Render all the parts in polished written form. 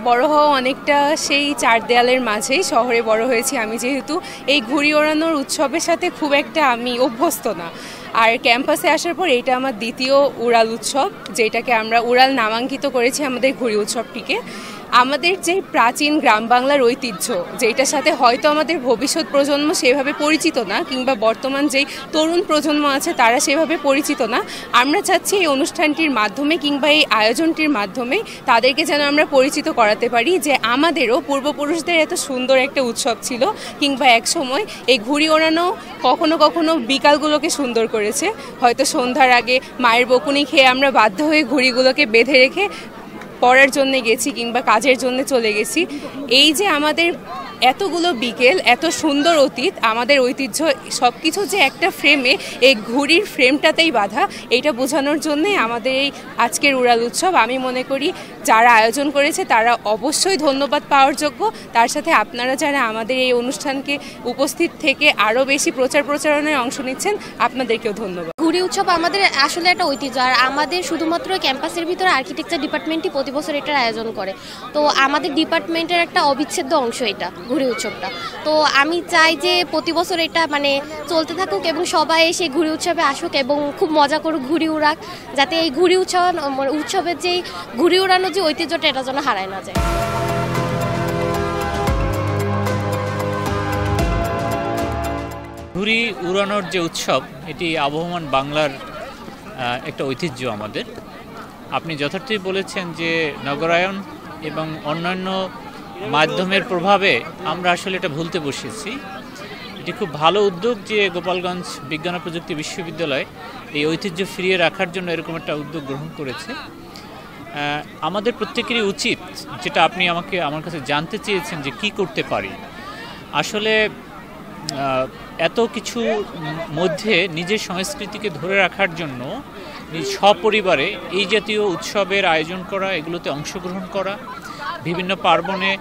বড় হওয়া অনেকটা সেই চার দেয়ালের মাঝেই, শহরে বড় হয়েছি আমি, যেহেতু এই ঘুড়ি ওড়ানোর উৎসবের সাথে খুব একটা আমি অভ্যস্ত না। আর ক্যাম্পাসে আসার পর এইটা আমার দ্বিতীয় উড়াল উৎসব, যেটাকে আমরা উড়াল নামাঙ্কিত করেছি আমাদের ঘুড়ি উৎসবটিকে। আমাদের যে প্রাচীন গ্রাম বাংলার ঐতিহ্য, যেটার সাথে হয়তো আমাদের ভবিষ্যৎ প্রজন্ম সেভাবে পরিচিত না, কিংবা বর্তমান যেই তরুণ প্রজন্ম আছে তারা সেভাবে পরিচিত না, আমরা চাচ্ছি এই অনুষ্ঠানটির মাধ্যমে কিংবা এই আয়োজনটির মাধ্যমে তাদেরকে যেন আমরা পরিচিত করাতে পারি যে আমাদেরও পূর্বপুরুষদের এত সুন্দর একটা উৎসব ছিল, কিংবা এক সময় এই ঘুড়ি ওড়ানো কখনো কখনো বিকালগুলোকে সুন্দর করেছে। হয়তো সন্ধ্যার আগে মায়ের বকুনি খেয়ে আমরা বাধ্য হয়ে ঘুড়িগুলোকে বেঁধে রেখে পড়ার জন্য গেছি কিংবা কাজের জন্য চলে গেছি। এই যে আমাদের এতগুলো বিকেল, এত সুন্দর অতীত, আমাদের ঐতিহ্য সব কিছু যে একটা ফ্রেমে, এই ঘুড়ির ফ্রেমটাতেই বাঁধা, এইটা বোঝানোর জন্যে আমাদের এই আজকের উড়াল উৎসব। আমি মনে করি যারা আয়োজন করেছে তারা অবশ্যই ধন্যবাদ পাওয়ার যোগ্য। তার সাথে আপনারা যারা আমাদের এই অনুষ্ঠানকে উপস্থিত থেকে আরও বেশি প্রচারণায় অংশ নিচ্ছেন, আপনাদেরকেও ধন্যবাদ। ঘুড়ি উৎসব আমাদের আসলে একটা ঐতিহ্য, আর আমাদের শুধুমাত্র ক্যাম্পাসের ভিতরে আর্কিটেকচার ডিপার্টমেন্টই প্রতি বছর এটার আয়োজন করে। তো আমাদের ডিপার্টমেন্টের একটা অবিচ্ছেদ্য অংশ এটা ঘুড়ি উৎসবটা। তো আমি চাই যে প্রতি বছর এটা চলতে থাকুক এবং সবাই এসে ঘুড়ি উৎসবে আসুক এবং খুব মজা করুক, ঘুড়ি উড়াক, যাতে এই ঘুড়ি উৎসবের যে ঘুড়ি উড়ানোর যে ঐতিহ্যটা এটা যেন হারায় না যায়। ঘুড়ি উড়ানোর যে উৎসব, এটি আবহমান বাংলার একটা ঐতিহ্য আমাদের। আপনি যথার্থই বলেছেন যে নগরায়ন এবং অন্যান্য মাধ্যমের প্রভাবে আমরা আসলে এটা ভুলতে বসেছি। এটি খুব ভালো উদ্যোগ যে গোপালগঞ্জ বিজ্ঞান ও প্রযুক্তি বিশ্ববিদ্যালয় এই ঐতিহ্য ফিরিয়ে রাখার জন্য এরকম একটা উদ্যোগ গ্রহণ করেছে। আমাদের প্রত্যেকেরই উচিত, যেটা আপনি আমার কাছে জানতে চেয়েছেন যে কি করতে পারি, আসলে এত কিছু মধ্যে নিজের সংস্কৃতিকে ধরে রাখার জন্য সপরিবারে এই জাতীয় উৎসবের আয়োজন করা, এগুলোতে অংশগ্রহণ করা, বিভিন্ন পার্বণে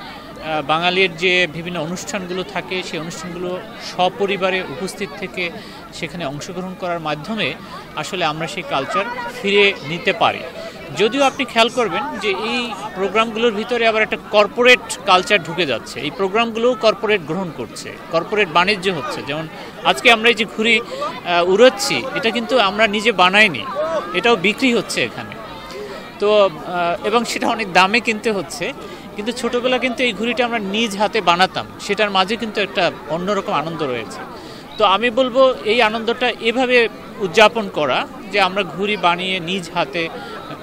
বাঙালির যে বিভিন্ন অনুষ্ঠানগুলো থাকে সেই অনুষ্ঠানগুলো সপরিবারে উপস্থিত থেকে সেখানে অংশগ্রহণ করার মাধ্যমে আসলে আমরা সেই কালচার ফিরে নিতে পারি। যদিও আপনি খেয়াল করবেন যে এই প্রোগ্রামগুলোর ভিতরে আবার একটা কর্পোরেট কালচার ঢুকে যাচ্ছে, এই প্রোগ্রামগুলোও কর্পোরেট গ্রহণ করছে, কর্পোরেট বাণিজ্য হচ্ছে। যেমন আজকে আমরা এই যে ঘুড়ি উড়াচ্ছি, এটা কিন্তু আমরা নিজে বানাইনি, এটাও বিক্রি হচ্ছে এখানে। তো এবং সেটা অনেক দামে কিনতে হচ্ছে, কিন্তু ছোটোবেলা কিন্তু এই ঘুড়িটা আমরা নিজ হাতে বানাতাম, সেটার মাঝে কিন্তু একটা অন্যরকম আনন্দ রয়েছে। তো আমি বলবো এই আনন্দটা এভাবে উদযাপন করা, যে আমরা ঘুড়ি বানিয়ে নিজ হাতে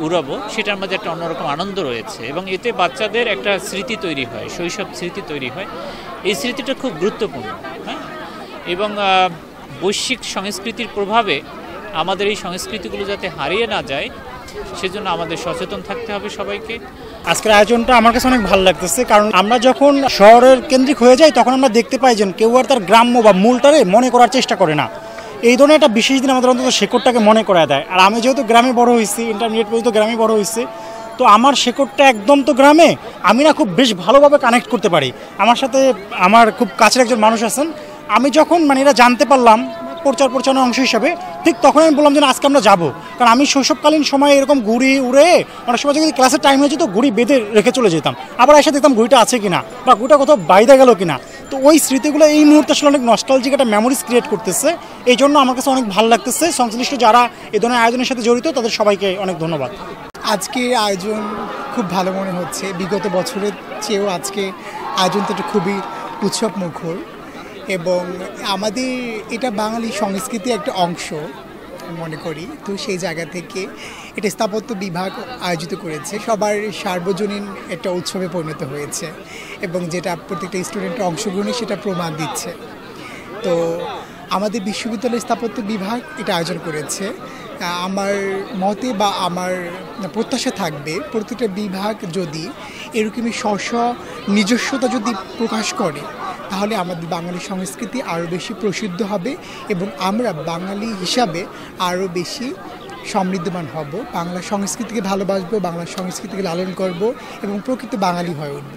উড়াবো, সেটার মধ্যে একটা অন্যরকম আনন্দ রয়েছে এবং এতে বাচ্চাদের একটা স্মৃতি তৈরি হয়, শৈশব স্মৃতি তৈরি হয়। এই স্মৃতিটা খুব গুরুত্বপূর্ণ, হ্যাঁ। এবং বৈশ্বিক সংস্কৃতির প্রভাবে আমাদের এই সংস্কৃতিগুলো যাতে হারিয়ে না যায়, সেজন্য আমাদের সচেতন থাকতে হবে সবাইকে। আজকের আয়োজনটা আমার কাছে অনেক ভালো লাগতেছে, কারণ আমরা যখন শহরের কেন্দ্রিক হয়ে যাই তখন আমরা দেখতে পাই যে কেউ আর তার গ্রাম্য বা মূলটারে মনে করার চেষ্টা করে না। এই ধরনের একটা বিশেষ দিন আমাদের অন্তত শেকড়টাকে মনে করায় দেয়। আর আমি যেহেতু গ্রামে বড় হয়েছি, ইন্টারমিডিয়েট পর্যন্ত গ্রামে বড় হয়েছি, তো আমার শেকড়টা একদম তো গ্রামে, আমি না খুব বেশ ভালোভাবে কানেক্ট করতে পারি। আমার সাথে আমার খুব কাছের একজন মানুষ আছেন, আমি যখন এটা জানতে পারলাম প্রচারণার অংশ হিসাবে, ঠিক তখন আমি বললাম যে আজকে আমরা যাবো। কারণ আমি শৈশবকালীন সময় এরকম ঘুড়ি উড়ে অনেক সময় যদি ক্লাসের টাইম হয়ে যেত, ঘুড়ি বেঁধে রেখে চলে যেতাম, আবার এসে দেখতাম ঘুড়িটা আছে কিনা বা ঘুড়িটা কোথাও বাইরে গেল কিনা। তো ওই স্মৃতিগুলো এই মুহূর্তে আসলে অনেক নস্টালজিক একটা মেমোরিজ ক্রিয়েট করতেছে। এই জন্য আমার কাছে অনেক ভালো লাগতেছে। সংশ্লিষ্ট যারা এই ধরনের আয়োজনের সাথে জড়িত তাদের সবাইকে অনেক ধন্যবাদ। আজকের আয়োজন খুব ভালো মনে হচ্ছে, বিগত বছরের চেয়েও আজকে আয়োজনটা খুবই উৎসব মুখর এবং আমাদের এটা বাঙালি সংস্কৃতির একটা অংশ মনে করি। তো সেই জায়গা থেকে এটা স্থাপত্য বিভাগ আয়োজিত করেছে, সবার সার্বজনীন একটা উৎসবে পরিণত হয়েছে এবং যেটা প্রত্যেকটা স্টুডেন্টের অংশগ্রহণে সেটা প্রমাণ দিচ্ছে। তো আমাদের বিশ্ববিদ্যালয় স্থাপত্য বিভাগ এটা আয়োজন করেছে। আমার মতে বা আমার প্রত্যাশা থাকবে প্রত্যেকটা বিভাগ যদি এরকমই নিজস্বতা যদি প্রকাশ করে, তাহলে আমাদের বাঙালি সংস্কৃতি আরও বেশি প্রসিদ্ধ হবে এবং আমরা বাঙালি হিসাবে আরও বেশি সমৃদ্ধমান হব, বাংলা সংস্কৃতিকে ভালোবাসবো, বাংলা সংস্কৃতিকে লালন করব এবং প্রকৃত বাঙালি হয়ে উঠব।